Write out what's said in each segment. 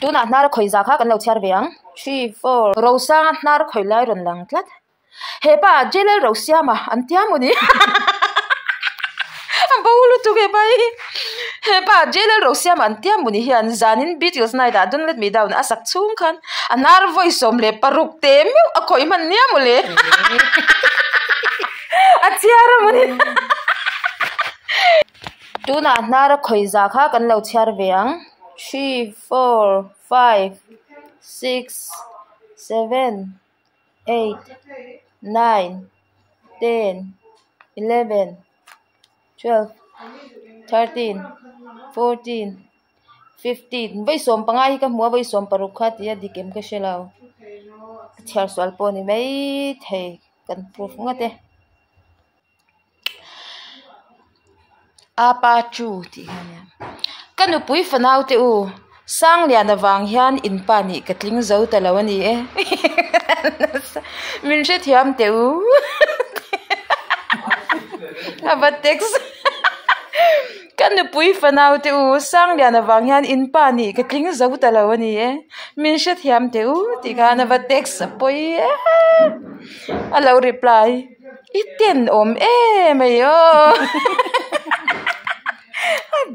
tu na nar khoi za kha kan lo char veang 3 4 ro sang nar khoi lai ron lang tlat he pa jelel ro sia ma antia mu ni bawlu tu ke bai he pa jelel ro sia ma antia mu ni hian zanin beatles nai da dun let me down asak chung khan anar voice som le paruk te meu a khoi man nia mu le a chiara mu ni tu na nar khoi za kha kan lo char veang 3 4 5 6 7 8 9 10 11 12 13 14 15 vai som pangai ka mua vai som parukha tia dikem ka shelau char swal po ni mai thei kan proof ngate apa chu ti hanya kanu pui fanau te u sang lian awang hian in pa ni katling zo talawani e min she thiam te u aba text kanu pui fanau te u sang lian awang hian in pa ni katling zo talawani e min she thiam te u ti kana ba text poi e alo reply iten om e mayo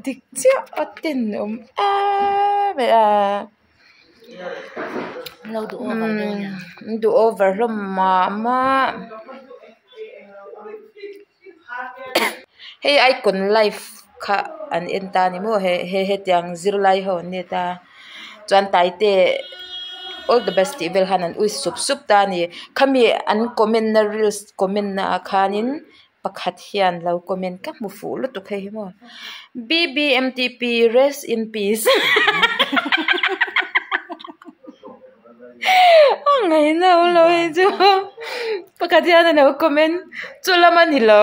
dik chia atin be a no do over lo mama hey icon life kha an enta ni mo he tiang zir lai ho ne ta chan tai te all the best evil hanan ui sup ta ni khami an comment na reels comment na khanin pakhat hian lo comment ka mu fu lu tu khai mo bbmtp rest in peace ngai na lo he jo pakhat hian na comment chulama ni lo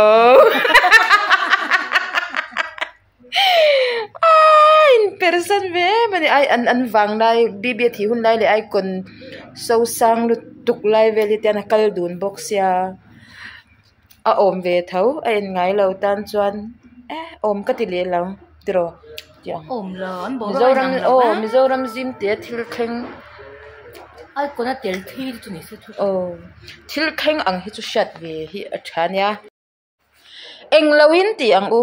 in person ve mani ai an wang lai bb thi hun lai le ai kon so sang lu tuk lai ve li tian kal dun box ya a om ve thau a en ngai lo tan chuan om ka ti le lo tro ya om lo an bo mizoram zim te thil kheng ai kona tel thi chu ni se thu thil kheng ang hi chu shat ve hi a thania eng lowin ti ang u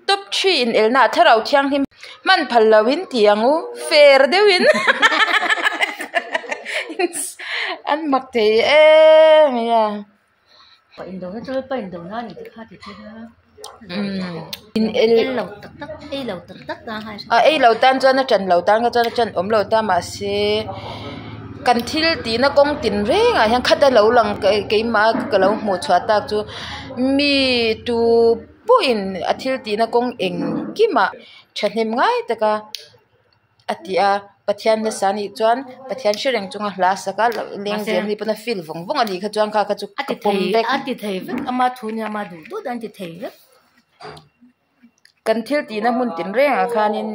top 3 in elna tharau thiang him man phal lowin ti ang u fair dewin an makte ya pa indo na chol pa indo na ni dikha ti thera in el lo tak na hai ai lo tan chuan na chan lo tan ka chuan chan om lo ta ma se kan thil ti na kong tin reng a hian khata lo lang ke ma ka lo mu chwa tak chu mi tu puin athil ti na kong eng kima thanem ngai taka atia pathian na sani chuan pathian shireng chunga hlasaka leng zem ni pana fil vong ani kha chuan kha chu ati thei vek ama thunya ma du tu dan ti thei vek kan thil ti na mun tin reng a khanin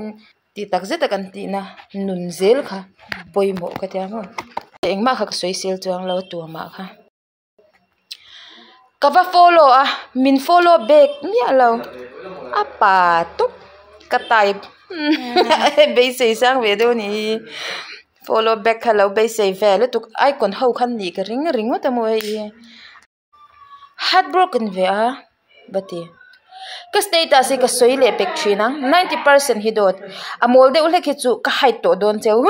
ti tak zeta kan ti na nun zel kha poimo ka tia mo engma kha soi sel chuang lo tu ma kha kava follow min follow back mi alo apa tu ka type be sei sang ve do ni follow back hello be sei ve lu tu icon ho khan ni ka ring ta mo hi heartbroken ve a bati ka status ka soile pek thina 90% hi dot amol de ule ki chu ka hai to don cheu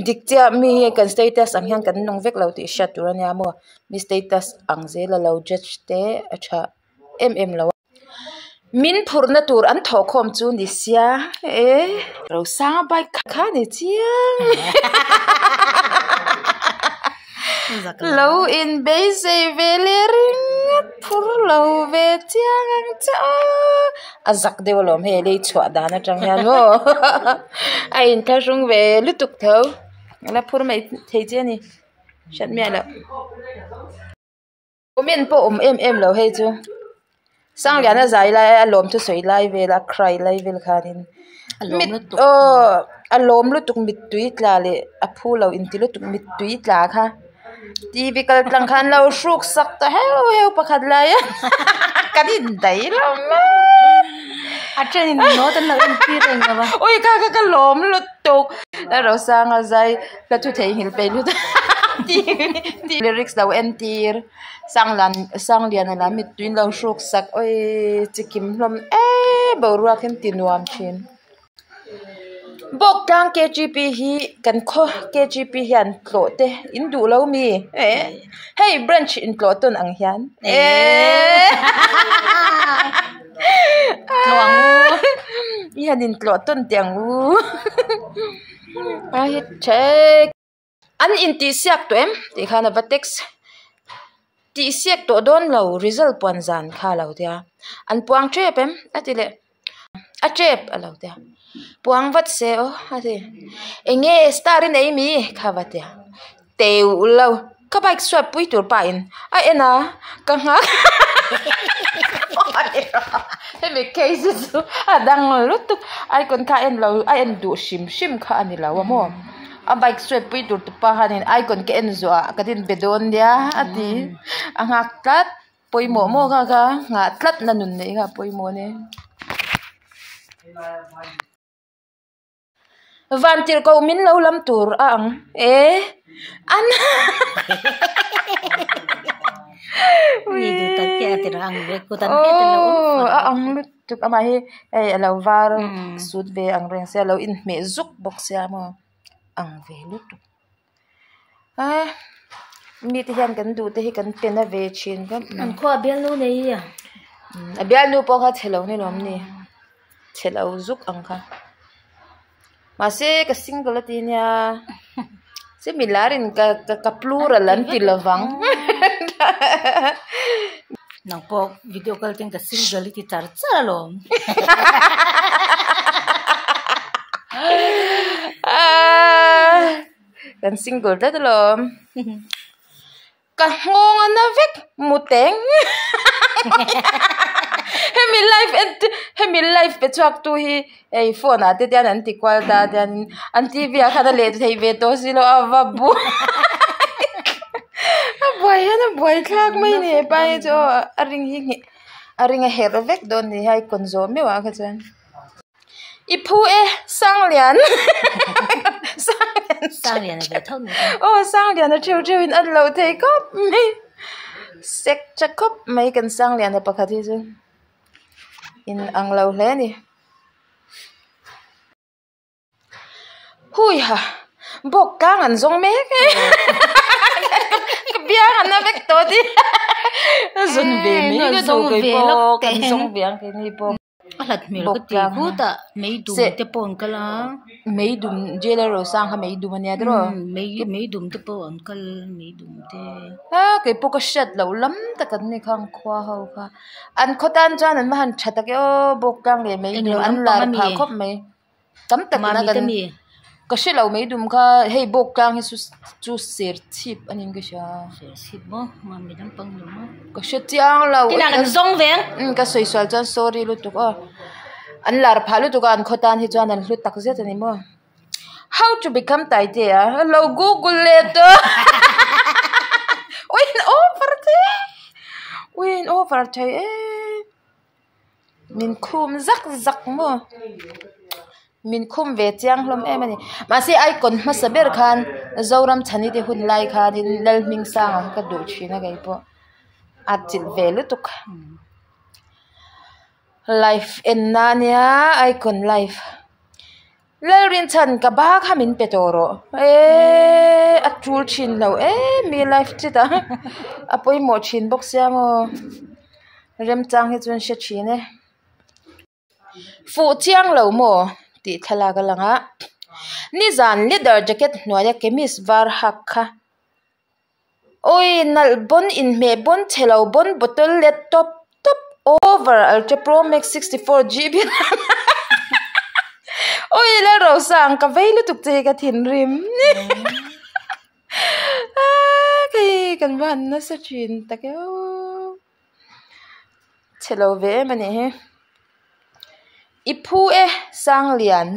dikcha mi kan status ang hyang kan nong vek lo ti shat tu ania mo mi status ang je la lo judge te acha lo min phurna tur an tho khom chu ni sia ro sa bai kha ni chiang lo in base velering phur lo ve chiang ang cha azak de lom he le chwa dana chang hian mo a in tha rung ve lutuk tho la phur mai thei che ni shat me la omen po em lo he chu sang ya na zai lai alom thu soi lai ve la cry lai vel khanin alom lu tuk mit tui tla le a phu lo in ti lu tuk mit tui tla kha TV kal tlang khan lo shruk sak ta heu pakhat lai kadin dai lo ma trên nó tên là kia rồi mà ôi cái lồm lụt tục là rồi sang ở đây là tôi thấy hiểu về luôn đi lyrics đâu em tir sang liền là mít tuyên lâu sục sắc ôi chỉ kim lom Boruak em tin nuam chin bốc trang KGP hi kan kho KGP hian tlo te in du lo mi hey branch in tlo ton ang hian loang hian in tlo ton tiang u ai check an in ti siak to em ti khana vatex ti siak to don lo result pon zan kha lo tia an puang trep em atile a trep alo tia puang vat se o ati enge star in ei mi kha vatia teu lo ka bike swap pui tur pa in a ena ka nga he me cases adang lutu ai kon ka en lo ai en du shim kha ani lo mo a bike swap pui tur pa hanin ai kon ke en zo ka din bedon dia ati anga kat poi mo ka nga tlat na nun nei ga poi mo ne van tir ko min lo lam tur ang an ni du ta ke atirang ve ko tan ke lo ang lut tuk ama hi alo var sud ve ang reng se lo in me zuk bok sia mo ang ve lut mi ti hian kan du te hi kan pena ve chin kan an kho bel no nei ya bial nu po kha thelo ni nom ni thelo zuk ang kha ma se ka single ti nya se milarin ka plural an ti lawang nang po video call ting ka single ti char charalom kan single ta lom ka ngong na vek muteng hemi life pe chuak tu hi ei phone ate tian an ti kwal ta tian an TV a khana le thei ve to silo ava bu a boy khak mai ne pai cho aring a her vek don ni hai konzo me wa kha chan ipu sang lian ve thau ni sang lian a theu in an lo thei kop me sek chakop mai kan sang lian a pakhathi chu in ang lo hle ni hui ha bok kang an zong me ke biang an na vek to di zon ve mi ga do ke po kan zong biang ke ni po alat mel ko ti ku ta mei dum te pon kala mei dum jela ro sang ha mei dum ania dro mei dum te pon kal mei dum te ke po ka shat lo lam ta kan ni khang khwa ho kha an khotan chan an ma han thata ke o bok kang le mei dum an lar pha khop mei tam tak na kan ka she lo mei dum kha hei bok kang hi chu ser chip anin ke sha ser chip mo ma mi dam pang lo mo ka she tiang lo tina kan zong veng ka soi swal chan sorry lu tu ko an lar pha lu tu kan khotan hi chan an lu tak zet ani mo how to become taite lo google le to win over thai min khum zak mo min khum ve chiang hlom em ani ma se ai kon ma saber khan zoram chani te hun lai khan in lal ming sang ka du china gai po atil velu tuk life en nania ai kon life lerin chan ka ba khamin petoro atul chin lo mi life chita apoi mo chin box ya mo rem chang hi chun she chine fu chiang lo mo ti thala ga langa ni zan leather jacket noya kemis var hakha oi nal bon in me bon thelo bon bottle laptop top over ultra pro max 64GB oi la ro sang ka veilu tuk che ka thin rim kai kan van na sa chin ta ke thelo ve mane he ipu sang lian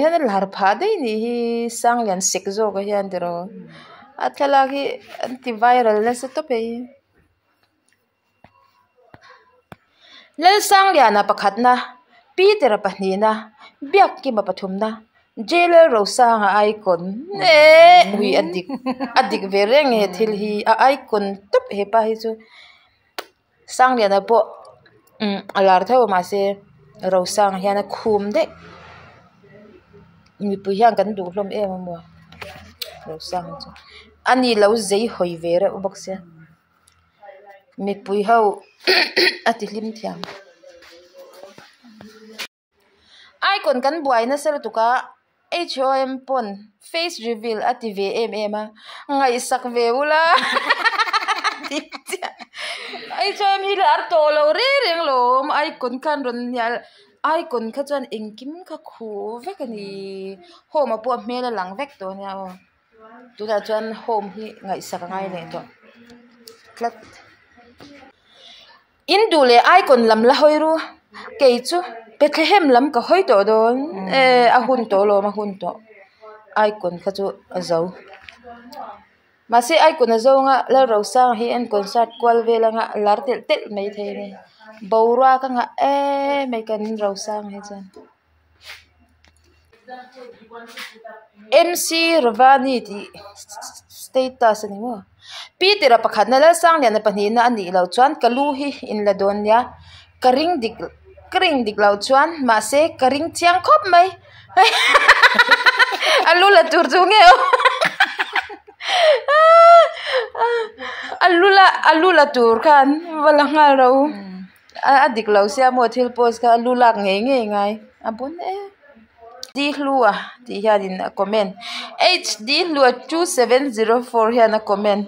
hen lar pha dei ni hi sang lian sek zo ga hian dero athala hi antiviral na se to pe lel sang liana pakhatna pi tera pahnina biak ki ma pathumna jailer ro sang icon hui adik vereng he thil hi icon tup he pa hi chu sang liana po alar thaw ma se ro sang hiana khum de mi pu hian kan du hlom em mo ro sang chu ani lo zei hoi vera ubak se mi pui ho ati hlim thiam icon kan buai na sel tuka HOM pon face reveal ati VM a ngai sak veula HOM hi lar to lo re reng lo icon kan ron yal icon kha chuan engkim kha khu vek ani home po mela lang vek to nya o tu da chuan home hi ngai sak ngai le to klat in du le icon lam la hoiru kei chu Bethlehem lam ka hoi to don a hun to lo ma hun to icon kha chu azau ma se icon azau nga la ro sang hi en concert kwal vela nga lar tel mai thei ni Boruak nga mai kan ro sang he chan MC Rawani ti status ni mo Peter pakhat na la sang lian na pani na ani lo chuan kalu hi in la don ya karing dik lo chuan ma se karing chiang khop mai alu la tur chu nge alu la tur kan wala nga ro adik lo sia mo thil post ka alu lak nge ngai abun di hlua ti hian a comment HD hlua 2704 hian a comment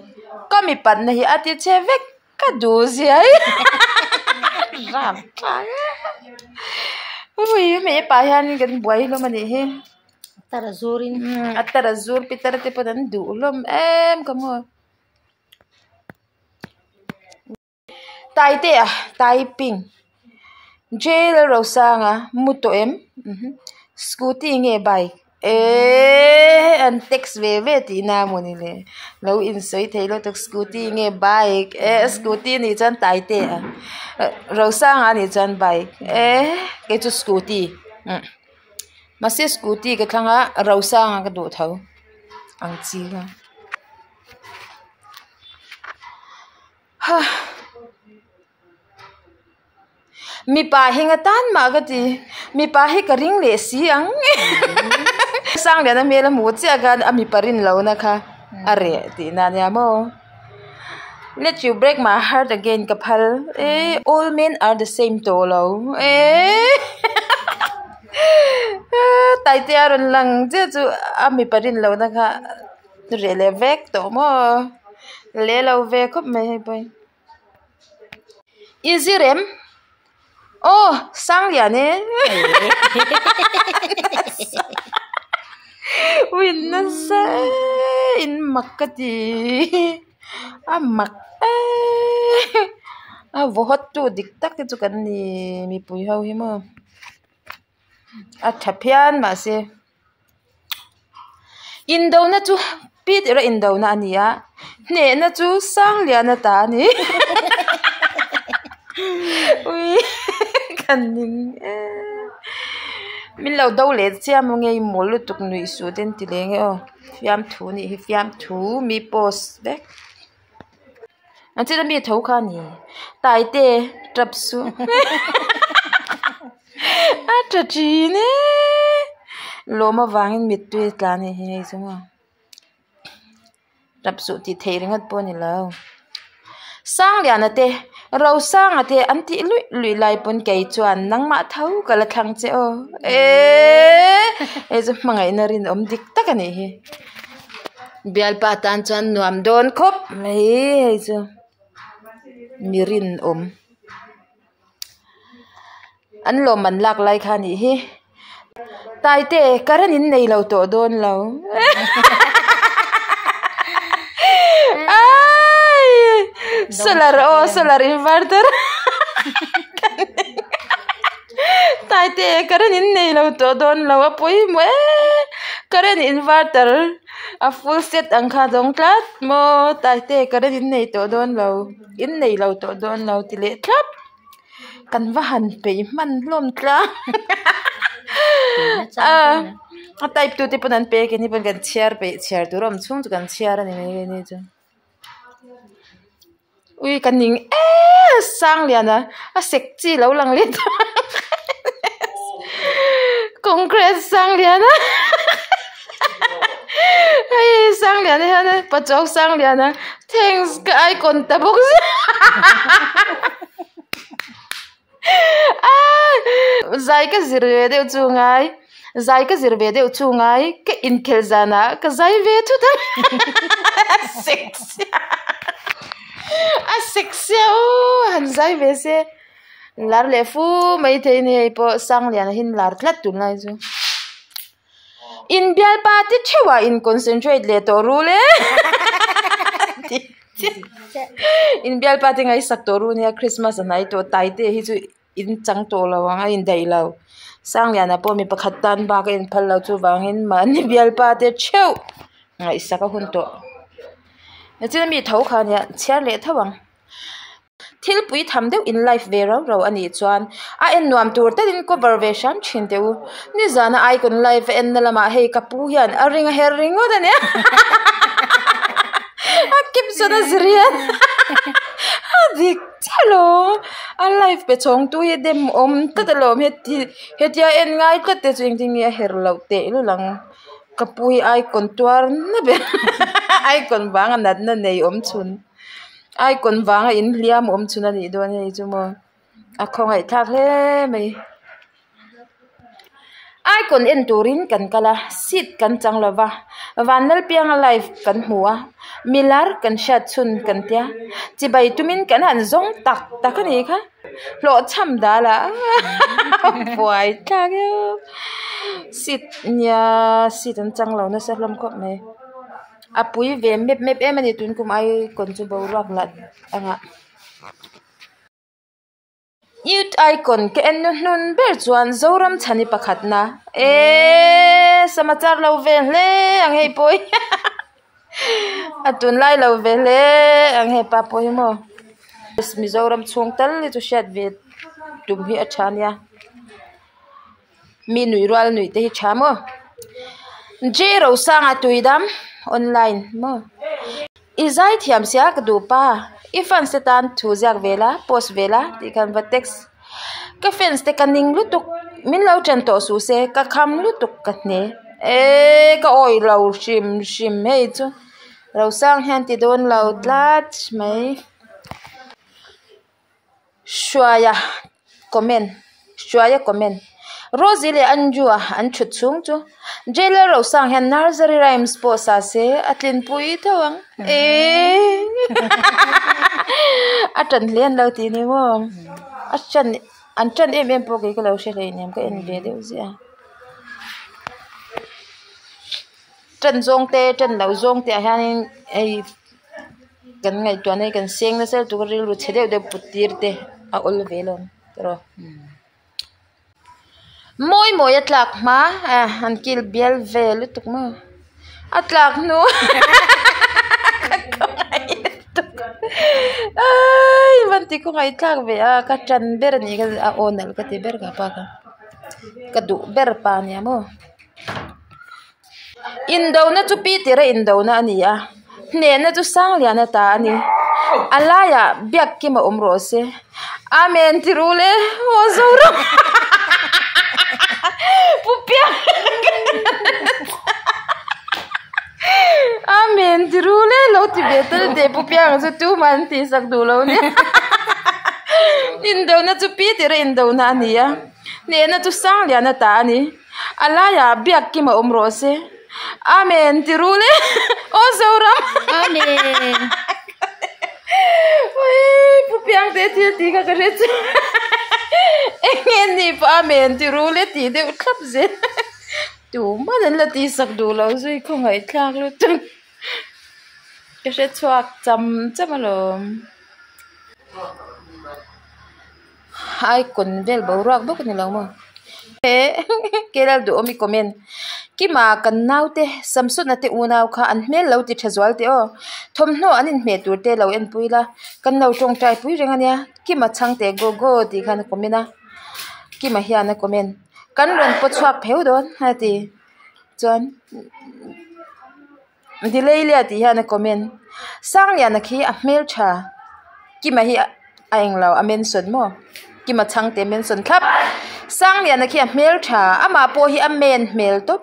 kami pat na hi ati chevek ka du zia ram ui me pa hian kan buai lo mani he Tara zurin atara zur pitar te padan du lom em kamo tai te typing jail ro sanga muto em scooty nge bike an text ve ti na moni le lo in soi thailo tok scooty nge bike scooty ni chan tai te ro sanga ni chan bike ke chu scooty mase scooty ka thanga ro sanga ka do thau ang chi ga ha mi pa hinga tan ma ga ti mi pa hi ka ring le si ang sang le na me la mu cha ga ami parin lo na kha are ti na nya mo let you break my heart again kapal all men are the same to lo tai te aron lang je chu ami parin lo na kha re le vek to mo le lo ve khop me he boy easy rem oh sang lian ne win na sa in makati mak vohot tu dik tak chu kan ni mi pui ho hi mo thapian ma se indo na chu pit ra indo na ania ne na chu sang lian na ta ni ui kaning min lo do le chia mo ngei mol tuk nui su den ti le nge o Fiamthu ni hi Fiamthu mi post back an chi da mi thau kha ni tai te trap su a tra chi ne lo ma wangin mit tu tla ni he su ma trap su ti thei ringat po ni lo sang lian ate ro sang ate anti lui lai pon kei chuan nangma thau kala thang che o e zo mangai na rin om dik takani hi bial pa tan chan nuam don khop mai zo mirin om an lo man lak lai khani hi tai te karan in nei lo to don lo solar inverter tai te karan in nei lo to don lo apoi mo karan inverter a full set ang kha dong tlat mo tai te karan in nei to don lo to don lo tile thlap kan va han pe man lom tla type 2 te punan pe ke ni pon kan chair tu rom chung tu kan chair ani ni chu ui kan ning sang liana a sexy lo lang lit concrete sang liana ai sang liana ha pa chok sang liana thanks ka ai kon ta box zai ka zirwe de chu ngai zai ka zirwe de chu ngai ke in khel jana ka zai ve thu da sexy a sexy han zai ve se lar le fu mai the ni po sang lian hin lar thlat tu lai chu in bial pa ti chewa in concentrate le to ru le in bial pa ti ngai sak to ru ne Christmas anai to tai te hi chu in chang to lawanga in dai law sang lian a po mi pakhat tan ba ka in phal law chu wangin ma ni bial pa te cheu ngai saka hun to achina mi thau kha nya chiar le thawang thil pui tham deuh in life ve ro ani chuan a en nuam tur te din cover ve sham thin deuh ni zana icon life en na lama hei kapu hian a ringa her ringo da ne a kip zona zrian dik chalo a life pe chong tu he dem om ta da lom he tia en ngai ta te ching ting ya her lo te lu lang kapui icon tuar na be icon banga nat na nei om chun icon wanga in liam om chuna ni do ni chu mo a khongai thak hle mai icon en turin kan kala sit kan changlawa vanal piang life kan huwa milar kan shat chun kan tia chibai tumin kan han zong tak takani kha lo cham dala boy thak yo sit an changlo na salam khop mai apui ve mep emani tun kum ai kon chu Boruak lat anga youth icon ke en nun ber chuan zoram chani pakhat na samachar lo ve hle ang hei poi atun lai lo ve hle ang hei pa poi mo mizoram chung tal li chu shat ve tum hi achania mi nui rual nui te hi chamo jero sanga tuidam online mo izai thiam sia ka du pa ifan setan thu jak vela post vela ti kan va text ka fans te kaning lutuk min lo chan to su se ka kham lutuk ka ne ka oi lo shim hei chu lo sang han ti don lo tlat mai shwaya comment Rosie le anjua an chut chung chu jailer ro sang han nursery rhymes po sa se atlin pui thawang atan lian lo ti ni mo an chan em po ke lo she le nem ka en ve deu zia chan lo zong te hanin ei kan ngai to nei kan seng na sel tu ril ru chedeu de putir te a ol velon ro moi atlak ma an kil bial vel tuk ma atlak no ai vanti ko ngai tlak ve a ka chan ber ni ka a onal ka te ber ka pa ka du ber pa nya mo indo na chu pi tira indo na ania ne na chu sang liana ta ani alaya biak ki ma umro se amen tirule o zoro pupia amen tirule lo ti betel de pupia so tu man ti sak du lo ne indo na chu pi tira indo na ania ne na chu sang liana ta ani alaya biak ki ma umro se amen tirule o zoro amen pupiang te ti ka ret engen ni pa men ti rule ti de khap ze tu ma den la ti sak du lo zui ko ngai thak lu tu ke se chuak cham lo ai kon vel Boruak bok ni lo mo kelal du omi comment ki ma kan naute samsut na te unaw kha an hmel lo ti thazwal te o thomhno anin hme tur te lo en puila kan lo tong trai pui rengania ki ma changte go go ti khan komena ki ma hian na comment kan ron po chhuak pheu don hati chon delay le ti hian na comment sang ya na khi a hmel tha ki ma hi a englo a mention mo ki ma changte mention khap sang ya na khi a hmel tha ama po hi a men hmel top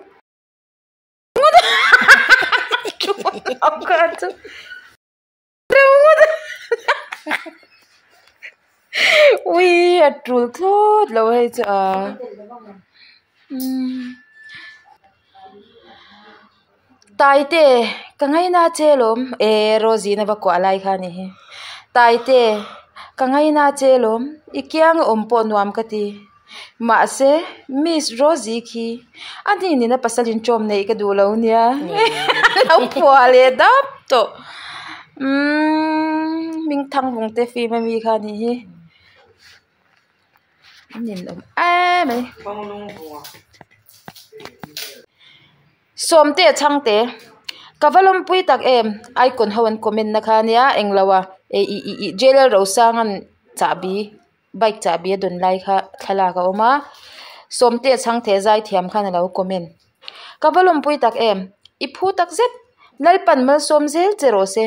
ui a trul thot lo hei cha tai te ka ngai na chelom e rozi na ba ko alai khani he tai te ka ngai na chelom ikyang ompo nuam kati ma se miss rozi khi ani ni na pasalin chom nei ka du lo nia au pwale dap to ming thang bung te fi ma mi khani he nin om a me somte changte kavalom pui tak em icon hawan comment na khania englawa e jailer ro sangan chabi bike chabi don lai kha thala ka oma somte changte zai thiam khan lo comment kavalom pui tak em i phu tak zet lalpan mal som zel chero se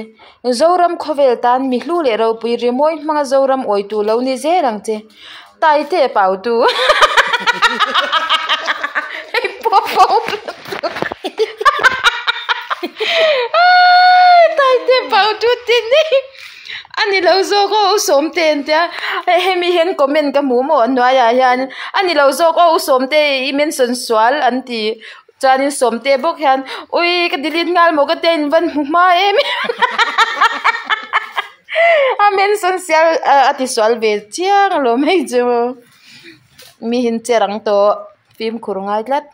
zoram khovel tan mi hlu le ro pui remoi manga zoram oi tu lo ni ze rang che tai te pau tu po po tai te pau tu tin ni ani lo zo ko som ten ta hemi hen comment ka mu mo anwa ya yan ani lo zo ko som te I mention Zual anti chanin som te bok han ui ka delete ngal mo ka ten van ma em a mention sial ati Zual be chiang lo mai jo mi hin cherang to phim khurungai lat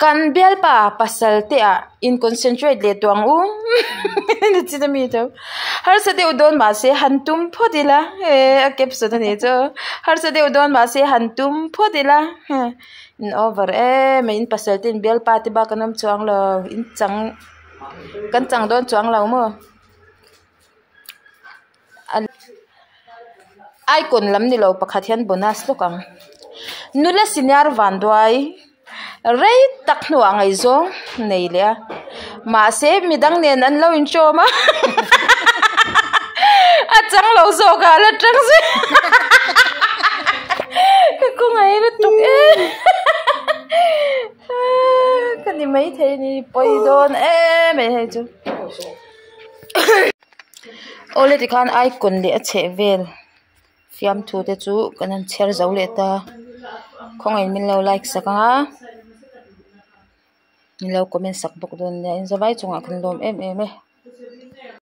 kan bel pa pasal te a in concentrate le tuang u ni chida mi to har sa de udon ma se hantum phodila e a caption ne cho har sa de udon ma se hantum phodila in over main pasal tin bel pa ti ba kanam chuang lo in chang kan chang don chuang lo mo icon lam ni lo pakhat hian bonus to kang nula senior vandwai rei taknu angai zong nei le ma se midang nen an lo in choma a chang lo zo ga la tang se ko ngai na tuk kani mai thei ni poi don me he chu ole ti khan icon le a che vel Fiamthu te chu kanan cher zo le ta khongai min lo like saka min lo comment sak bok don ne in zawai chunga kan lom em